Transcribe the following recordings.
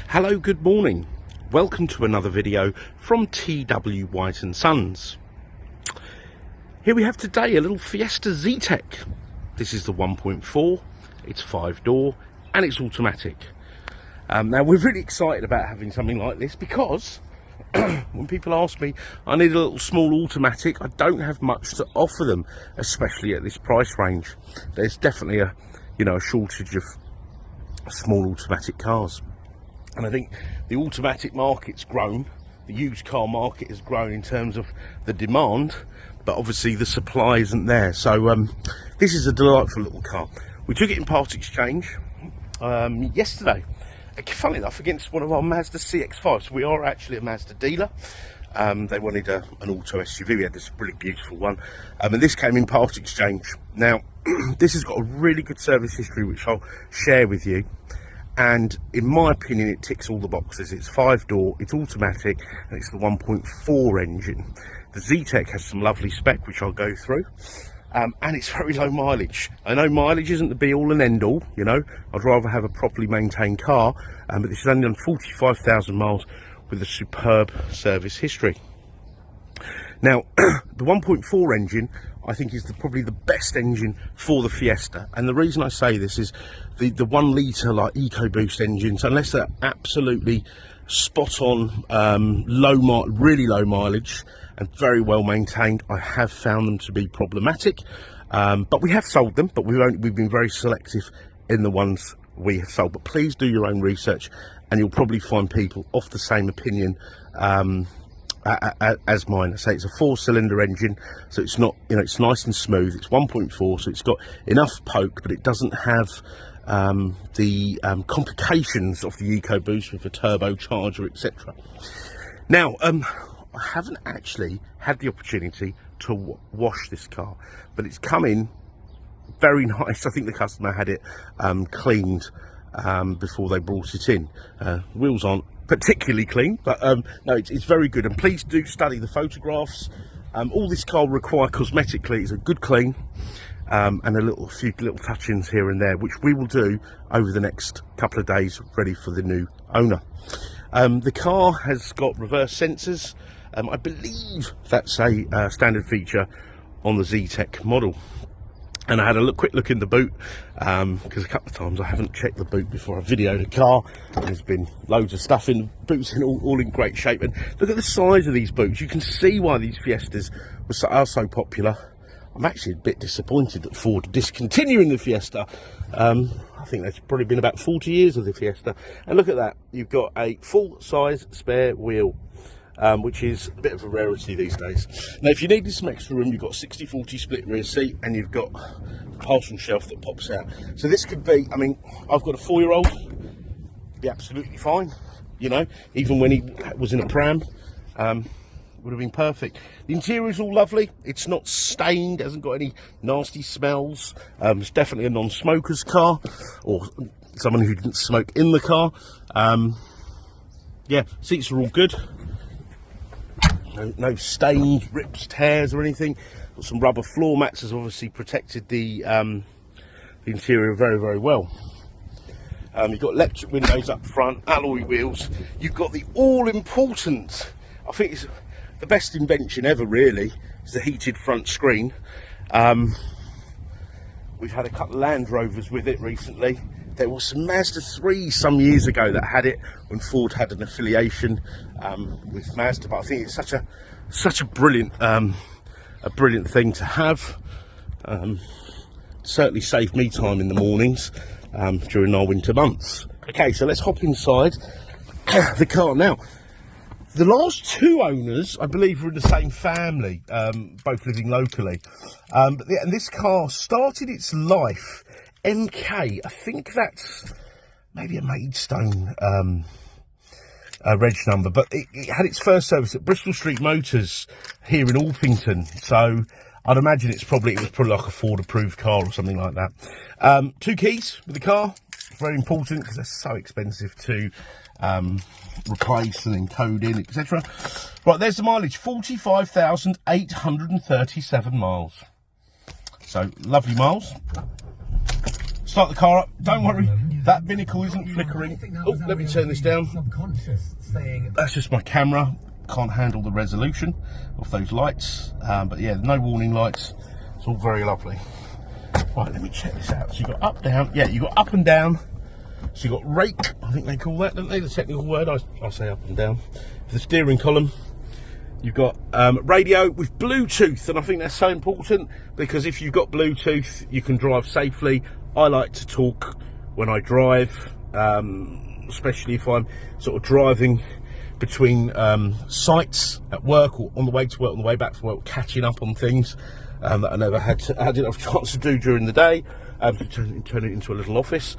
Hello, good morning. Welcome to another video from T.W White Sons. Here we have today a little Fiesta Zetec. This is the 1.4, it's 5-door and it's automatic. Now we're really excited about having something like this because when people ask me, I need a little small automatic, I don't have much to offer them, especially at this price range. There's definitely a shortage of small automatic cars. And I think the automatic market's grown, the used car market has grown in terms of the demand, but obviously the supply isn't there. So this is a delightful little car. We took it in part exchange yesterday, funnily enough, against one of our Mazda CX-5s. So we are actually a Mazda dealer. They wanted an auto SUV. We had this really beautiful one, and this came in part exchange. Now this has got a really good service history, which I'll share with you. And in my opinion, it ticks all the boxes. It's 5-door, it's automatic, and it's the 1.4 engine. The Zetec has some lovely spec, which I'll go through. And it's very low mileage. I know mileage isn't the be-all and end-all, I'd rather have a properly maintained car, but this is only on 45,000 miles with a superb service history. Now, the 1.4 engine, I think, is probably the best engine for the Fiesta. And the reason I say this is the 1 litre like EcoBoost engines, unless they're absolutely spot on, really low mileage and very well maintained, I have found them to be problematic. But we have sold them, but we've been very selective in the ones we have sold. But please do your own research, and you'll probably find people of the same opinion as mine. I say it's a 4-cylinder engine, so it's not, it's nice and smooth. It's 1.4, so it's got enough poke, but it doesn't have the complications of the EcoBoost with a turbocharger, etc. Now, I haven't actually had the opportunity to wash this car, but it's come in very nice. I think the customer had it cleaned before they brought it in. Wheels aren't particularly clean, but no, it's very good. And please do study the photographs. All this car will require cosmetically is a good clean, and a few little touch-ins here and there, which we will do over the next couple of days, ready for the new owner. The car has got reverse sensors. I believe that's a standard feature on the Zetec model. And I had a quick look in the boot, because a couple of times I haven't checked the boot before I videoed a car. There's been loads of stuff in the boots, and all in great shape. And look at the size of these boots. You can see why these Fiestas are so popular. I'm actually a bit disappointed that Ford are discontinuing the Fiesta. I think there's probably been about 40 years of the Fiesta. And look at that. You've got a full-size spare wheel, which is a bit of a rarity these days. Now, if you needed some extra room, you've got 60/40 split rear seat, and you've got a parcel shelf that pops out. So this could be, I've got a 4-year-old, be absolutely fine, even when he was in a pram, would have been perfect. The interior is all lovely. It's not stained, hasn't got any nasty smells. It's definitely a non-smoker's car, or someone who didn't smoke in the car. Yeah, seats are all good. No stains, rips, tears or anything. Got some rubber floor mats, has obviously protected the interior very, very well. You've got electric windows up front, alloy wheels. You've got the all-important, I think it's the best invention ever really, is the heated front screen. We've had a couple of Land Rovers with it recently. There was some Mazda 3 some years ago that had it when Ford had an affiliation with Mazda, but I think it's such a brilliant thing to have. Certainly saved me time in the mornings during our winter months. Okay, so let's hop inside the car now. The last 2 owners, I believe, were in the same family, both living locally. And this car started its life MK, I think that's maybe a Maidstone reg number, but it had its first service at Bristol Street Motors here in Orpington. So I'd imagine it was probably like a Ford approved car or something like that. 2 keys with the car, very important because they're so expensive to replace and encode in, etc. Right, there's the mileage, 45,837 miles. So lovely miles. start the car up. Don't worry, that binnacle isn't flickering. Oh, let me turn this down. That's just my camera. Can't handle the resolution of those lights. But yeah, no warning lights. It's all very lovely. Right, let me check this out. So you've got up, down. Yeah, you've got up and down. So you've got rake, I think they call that, don't they? The technical word, I say up and down. For the steering column, you've got radio with Bluetooth, and I think that's so important because if you've got Bluetooth, you can drive safely. I like to talk when I drive, especially if I'm sort of driving between sites at work or on the way to work, on the way back from work, catching up on things that I never had enough chance to do during the day. To turn it into a little office.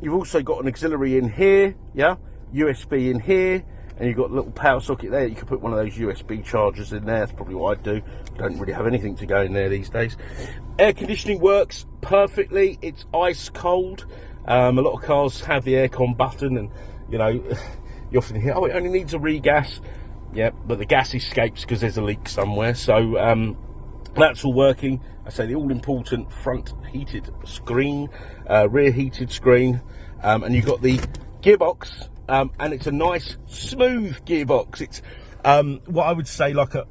You've also got an auxiliary in here, yeah, USB in here, and you've got a little power socket there. You could put one of those USB chargers in there. That's probably what I'd do. Don't really have anything to go in there these days. Air conditioning works perfectly. It's ice cold. A lot of cars have the aircon button, and you know, you often hear, oh, it only needs a regas. Yeah, but the gas escapes because there's a leak somewhere. So that's all working. I say the all-important front heated screen, rear heated screen, and you've got the gearbox, and it's a nice smooth gearbox. It's what I would say like a,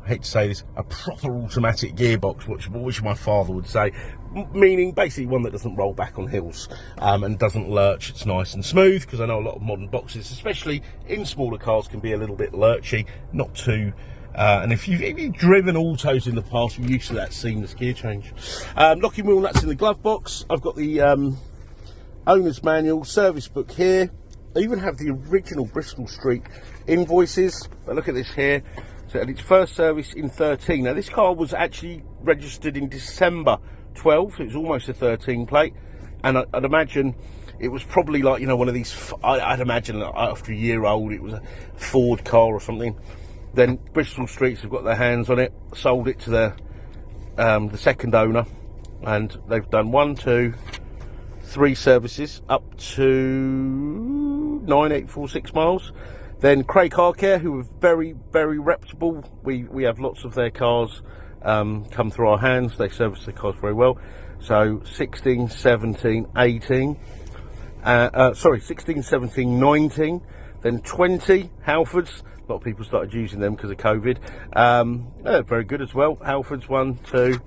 I hate to say this, a proper automatic gearbox, which my father would say, meaning basically one that doesn't roll back on hills and doesn't lurch. It's nice and smooth, because I know a lot of modern boxes, especially in smaller cars, can be a little bit lurchy, not too. And if you've driven autos in the past, you're used to that seamless gear change. Locking wheel nuts in the glove box. I've got the owner's manual, service book here. I even have the original Bristol Street invoices. But look at this here. So at its first service in 13. Now this car was actually registered in December 12, so it was almost a 13 plate. And I'd imagine it was probably like, you know, one of these, I'd imagine after a year old, it was a Ford car or something. Then Bristol Streets have got their hands on it, sold it to the second owner, and they've done 1, 2, 3 services up to 9,846 miles. Then Craig Car Care, who are very, very reputable. We have lots of their cars come through our hands. They service the cars very well. So 16, 17, 18. 16, 17, 19. Then 20 Halfords. A lot of people started using them because of COVID. They're very good as well. Halfords 1, 2.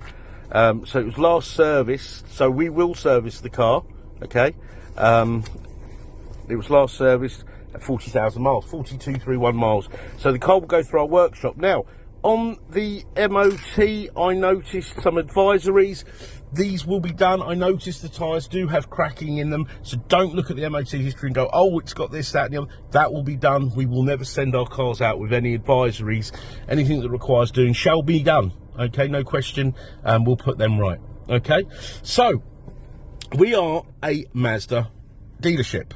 So it was last serviced. So we will service the car. Okay. It was last serviced at 40,000 miles, 4231 miles. So the car will go through our workshop. Now, on the MOT, I noticed some advisories. These will be done. I noticed the tyres do have cracking in them, so don't look at the MOT history and go, oh, it's got this, that, and the other. That will be done. We will never send our cars out with any advisories. Anything that requires doing shall be done. Okay, no question. We'll put them right. Okay, so we are a Mazda dealership.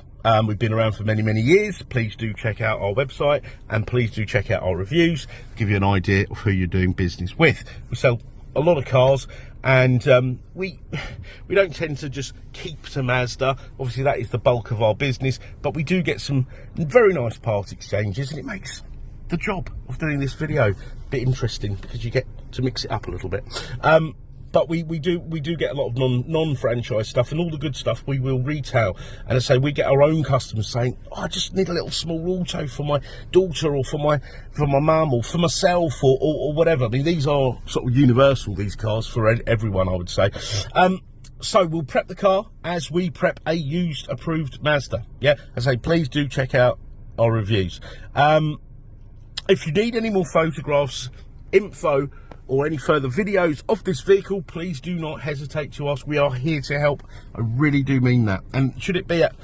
We've been around for many, many years. Please do check out our website, and please do check out our reviews, give you an idea of who you're doing business with. We sell a lot of cars, and we don't tend to just keep to Mazda. Obviously that is the bulk of our business, but we do get some very nice part exchanges, and it makes the job of doing this video a bit interesting because you get to mix it up a little bit. But we do get a lot of non-franchise stuff, and all the good stuff we will retail. And I say we get our own customers saying, oh, I just need a little small auto for my daughter, or for my mum, or for myself, or whatever. I mean, these are sort of universal, these cars, for everyone, I would say. So we'll prep the car as we prep a used approved Mazda. Yeah, I say please do check out our reviews. If you need any more photographs, info, or any further videos of this vehicle, please do not hesitate to ask. We are here to help. I really do mean that. And should it be out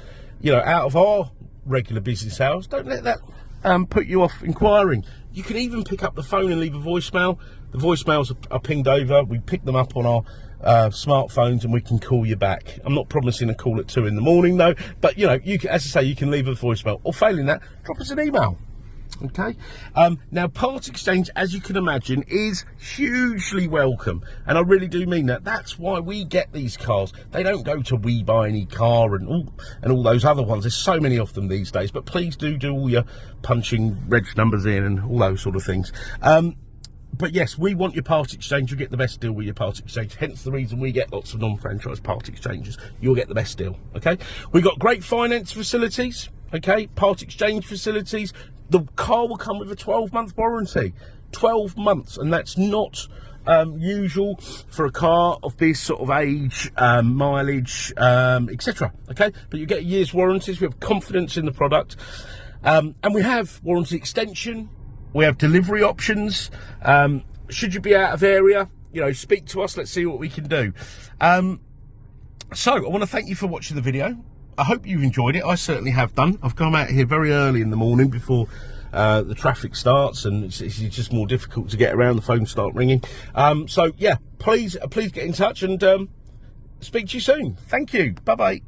of our regular business hours, don't let that put you off inquiring. You can even pick up the phone and leave a voicemail. The voicemails are pinged over. We pick them up on our smartphones, and we can call you back. I'm not promising a call at 2 in the morning though, but you can, as I say, you can leave a voicemail, or failing that, drop us an email. Okay, now part exchange, as you can imagine, is hugely welcome, and I really do mean that. That's why we get these cars. They don't go to We Buy Any Car and all those other ones. There's so many of them these days, but please do all your punching reg numbers in and all those sort of things. But yes, we want your part exchange. You get the best deal with your part exchange. Hence the reason we get lots of non-franchise part exchanges. You'll get the best deal, okay? We've got great finance facilities, okay? Part exchange facilities. The car will come with a 12-month warranty. 12 months, and that's not usual for a car of this sort of age, mileage, etc. Okay, but you get a year's warranties. We have confidence in the product, and we have warranty extension. We have delivery options. Should you be out of area, you know, speak to us. Let's see what we can do. So I want to thank you for watching the video. I hope you've enjoyed it. I certainly have done. I've come out here very early in the morning before the traffic starts, and it's just more difficult to get around. The phones start ringing. So yeah, please get in touch, and speak to you soon. Thank you. Bye bye.